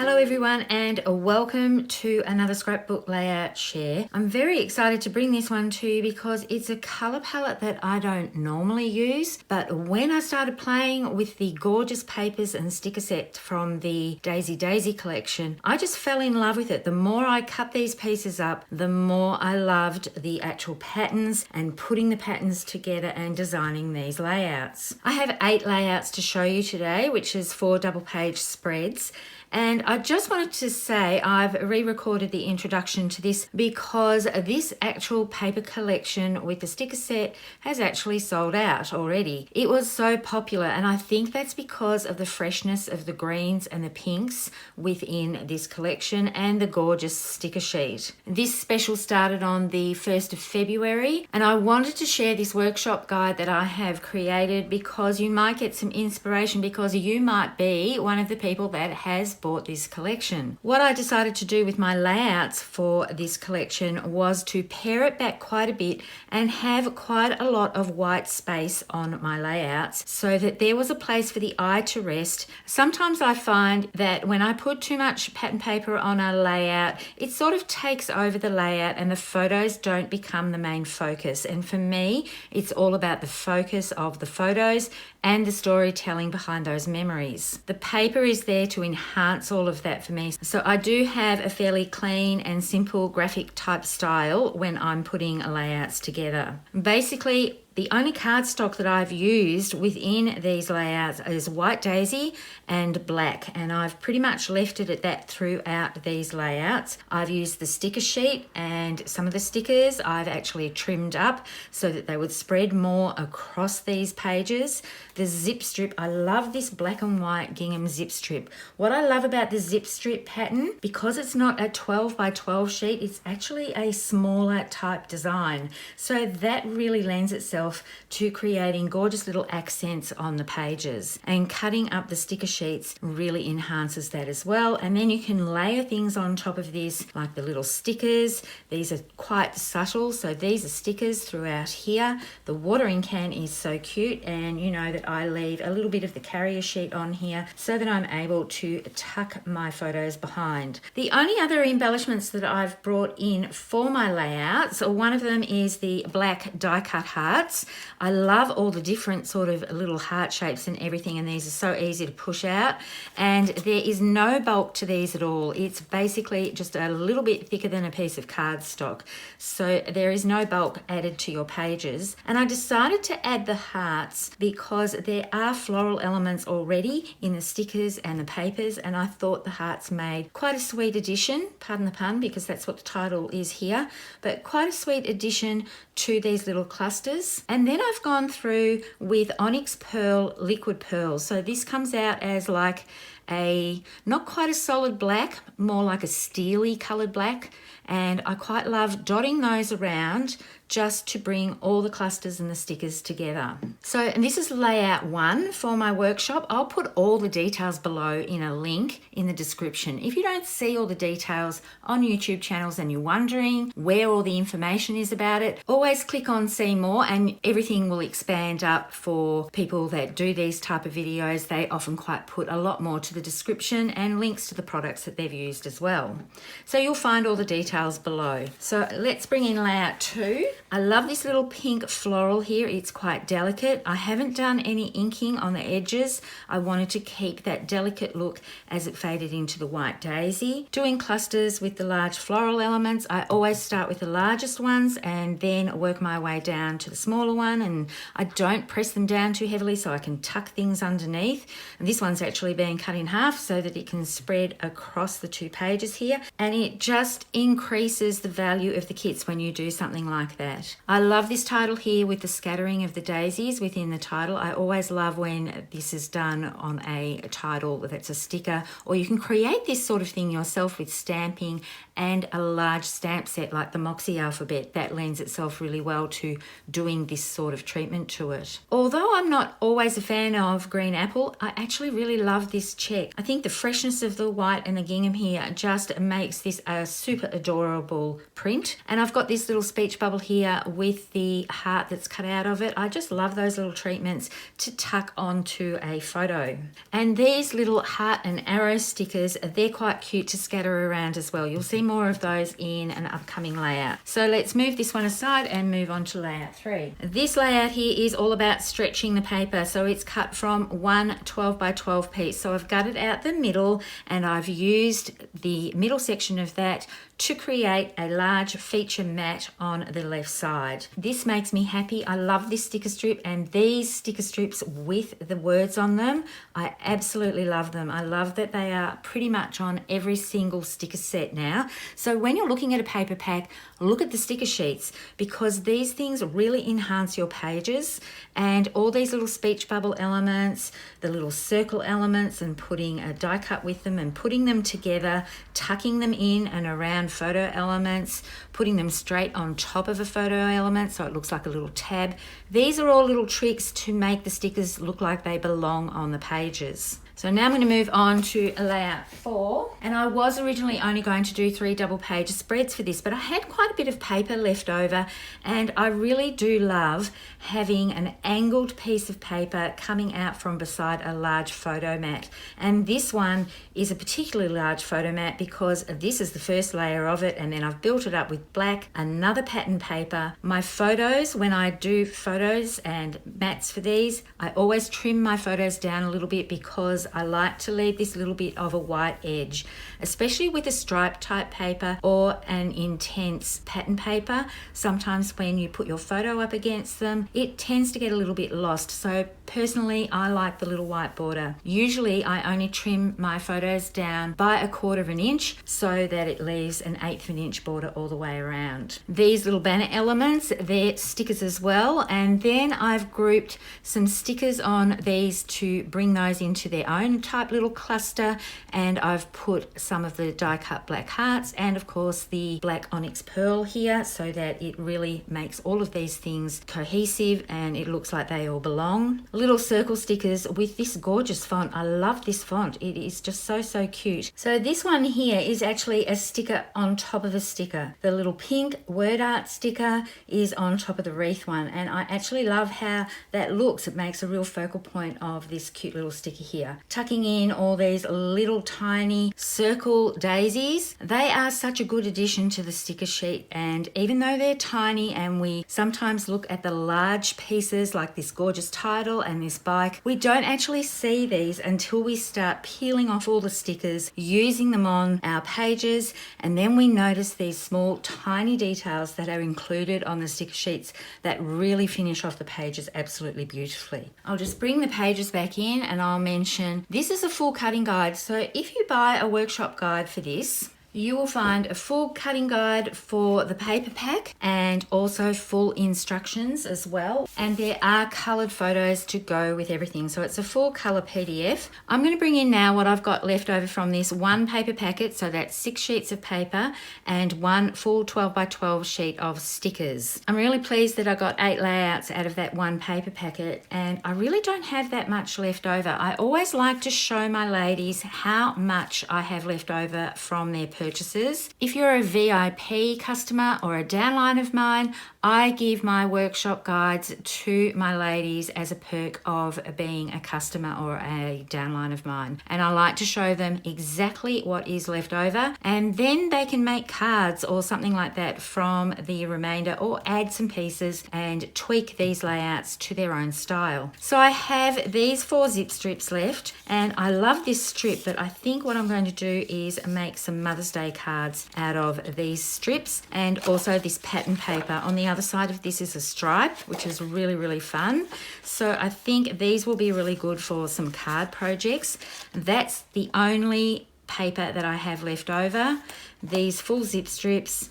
Hello everyone and welcome to another scrapbook layout share. I'm very excited to bring this one to you because it's a colour palette that I don't normally use, but when I started playing with the gorgeous papers and sticker set from the Daisy collection, I just fell in love with it. The more I cut these pieces up, the more I loved the actual patterns and putting the patterns together and designing these layouts. I have 8 layouts to show you today, which is 4 double page spreads. And I just wanted to say I've re-recorded the introduction to this because this actual paper collection with the sticker set has actually sold out already. It was so popular, and I think that's because of the freshness of the greens and the pinks within this collection and the gorgeous sticker sheet. This special started on the 1st of February, and I wanted to share this workshop guide that I have created because you might get some inspiration, because you might be one of the people that has bought this collection. What I decided to do with my layouts for this collection was to pare it back quite a bit and have quite a lot of white space on my layouts so that there was a place for the eye to rest. Sometimes I find that when I put too much pattern paper on a layout, it sort of takes over the layout and the photos don't become the main focus. And for me, it's all about the focus of the photos and the storytelling behind those memories. The paper is there to enhance all of that for me. So I do have a fairly clean and simple graphic type style when I'm putting layouts together. Basically, the only cardstock that I've used within these layouts is white daisy and black, and I've pretty much left it at that throughout these layouts. I've used the sticker sheet, and some of the stickers I've actually trimmed up so that they would spread more across these pages. The zip strip, I love this black and white gingham zip strip. What I love about the zip strip pattern, because it's not a 12 by 12 sheet, it's actually a smaller type design. So that really lends itself to creating gorgeous little accents on the pages, and cutting up the sticker sheets really enhances that as well. And then you can layer things on top of this, like the little stickers. These are quite subtle, so these are stickers throughout here. The watering can is so cute, and you know that I leave a little bit of the carrier sheet on here so that I'm able to tuck my photos behind. The only other embellishments that I've brought in for my layouts, one of them is the black die cut hearts. I love all the different sort of little heart shapes and everything, and these are so easy to push out, and there is no bulk to these at all. It's basically just a little bit thicker than a piece of cardstock, so there is no bulk added to your pages. And I decided to add the hearts because there are floral elements already in the stickers and the papers, and I thought the hearts made quite a sweet addition, pardon the pun, because that's what the title is here, but quite a sweet addition to these little clusters. And then I've gone through with Onyx Pearl liquid pearls. So this comes out as like a, not quite a solid black, more like a steely colored black. And I quite love dotting those around just to bring all the clusters and the stickers together. So, and this is layout 1 for my workshop. I'll put all the details below in a link in the description. If you don't see all the details on YouTube channels and you're wondering where all the information is about it, always click on see more and everything will expand up. For people that do these type of videos, they often quite put a lot more to the description and links to the products that they've used as well. So you'll find all the details below. So let's bring in layout 2. I love this little pink floral here. It's quite delicate. I haven't done any inking on the edges. I wanted to keep that delicate look as it faded into the white daisy. Doing clusters with the large floral elements, I always start with the largest ones and then work my way down to the smaller one, and I don't press them down too heavily so I can tuck things underneath. And this one's actually being cut in half so that it can spread across the 2 pages here, and it just increases the value of the kits when you do something like that. I love this title here with the scattering of the daisies within the title. I always love when this is done on a title that's a sticker, or you can create this sort of thing yourself with stamping and a large stamp set like the Moxie alphabet. That lends itself really well to doing this sort of treatment to it. Although I'm not always a fan of green apple, I actually really love this cherry check. I think the freshness of the white and the gingham here just makes this a super adorable print. And I've got this little speech bubble here with the heart that's cut out of it. I just love those little treatments to tuck onto a photo. And these little heart and arrow stickers, they're quite cute to scatter around as well. You'll see more of those in an upcoming layout. So let's move this one aside and move on to layout 3. This layout here is all about stretching the paper. So it's cut from one 12 by 12 piece. So I've gutted out the middle and I've used the middle section of that to create a large feature mat on the left side. This makes me happy. I love this sticker strip, and these sticker strips with the words on them, I absolutely love them. I love that they are pretty much on every single sticker set now. So when you're looking at a paper pack, look at the sticker sheets, because these things really enhance your pages, and all these little speech bubble elements, the little circle elements, and putting a die cut with them and putting them together, tucking them in and around photo elements, putting them straight on top of a photo element so it looks like a little tab. These are all little tricks to make the stickers look like they belong on the pages. So now I'm going to move on to layout 4, and I was originally only going to do 3 double page spreads for this, but I had quite a bit of paper left over, and I really do love having an angled piece of paper coming out from beside a large photo mat. And this one is a particularly large photo mat because this is the first layer of it, and then I've built it up with black, another pattern paper. My photos, when I do photos and mats for these, I always trim my photos down a little bit because I like to leave this little bit of a white edge, especially with a stripe type paper or an intense pattern paper. Sometimes when you put your photo up against them, it tends to get a little bit lost. So personally, I like the little white border. Usually I only trim my photos down by 1/4 inch so that it leaves an 1/8 inch border all the way around. These little banner elements, they're stickers as well, and then I've grouped some stickers on these to bring those into their own type little cluster, and I've put some of the die cut black hearts and of course the black onyx pearl here so that it really makes all of these things cohesive and it looks like they all belong. Little circle stickers with this gorgeous font. I love this font. It is just so cute. So this one here is actually a sticker on top of a sticker. The little pink word art sticker is on top of the wreath one, and I actually love how that looks. It makes a real focal point of this cute little sticker here. Tucking in all these little tiny circle daisies. They are such a good addition to the sticker sheet, and even though they're tiny and we sometimes look at the large pieces like this gorgeous title and this bike, we don't actually see these until we start peeling off all the stickers, using them on our pages, and then we notice these small tiny details that are included on the sticker sheets that really finish off the pages absolutely beautifully. I'll just bring the pages back in and I'll mention this is a full cutting guide. So if you buy a workshop guide for this, you will find a full cutting guide for the paper pack and also full instructions as well. And there are coloured photos to go with everything. So it's a full colour PDF. I'm going to bring in now what I've got left over from this one paper packet. So that's 6 sheets of paper and one full 12 by 12 sheet of stickers. I'm really pleased that I got 8 layouts out of that one paper packet, and I really don't have that much left over. I always like to show my ladies how much I have left over from their purchases. If you're a VIP customer or a downline of mine, I give my workshop guides to my ladies as a perk of being a customer or a downline of mine. And I like to show them exactly what is left over, and then they can make cards or something like that from the remainder, or add some pieces and tweak these layouts to their own style. So I have these 4 zip strips left, and I love this strip, but I think what I'm going to do is make some Mother's Day cards out of these strips, and also this pattern paper. On the other side of this is a stripe, which is really fun. So I think these will be really good for some card projects. That's the only paper that I have left over. These full zip strips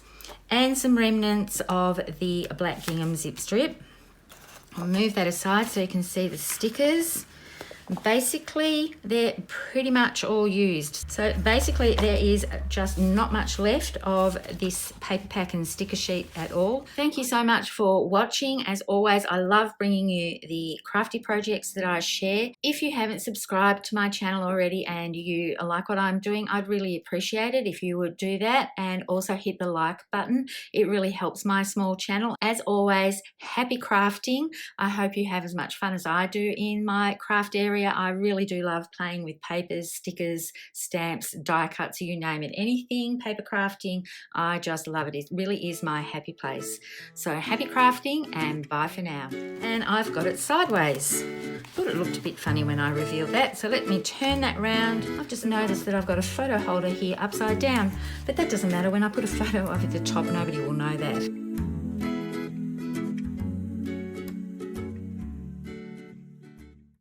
and some remnants of the black gingham zip strip. I'll move that aside so you can see the stickers. Basically, they're pretty much all used. So basically there is just not much left of this paper pack and sticker sheet at all. Thank you so much for watching. As always, I love bringing you the crafty projects that I share. If you haven't subscribed to my channel already and you like what I'm doing, I'd really appreciate it if you would do that, and also hit the like button. It really helps my small channel. As always, happy crafting. I hope you have as much fun as I do in my craft area. I really do love playing with papers, stickers, stamps, die cuts, you name it. Anything paper crafting, I just love it. It really is my happy place. So happy crafting and bye for now. And I've got it sideways. Thought it looked a bit funny when I revealed that, so let me turn that round. I've just noticed that I've got a photo holder here upside down, but that doesn't matter. When I put a photo of it at the top, nobody will know that.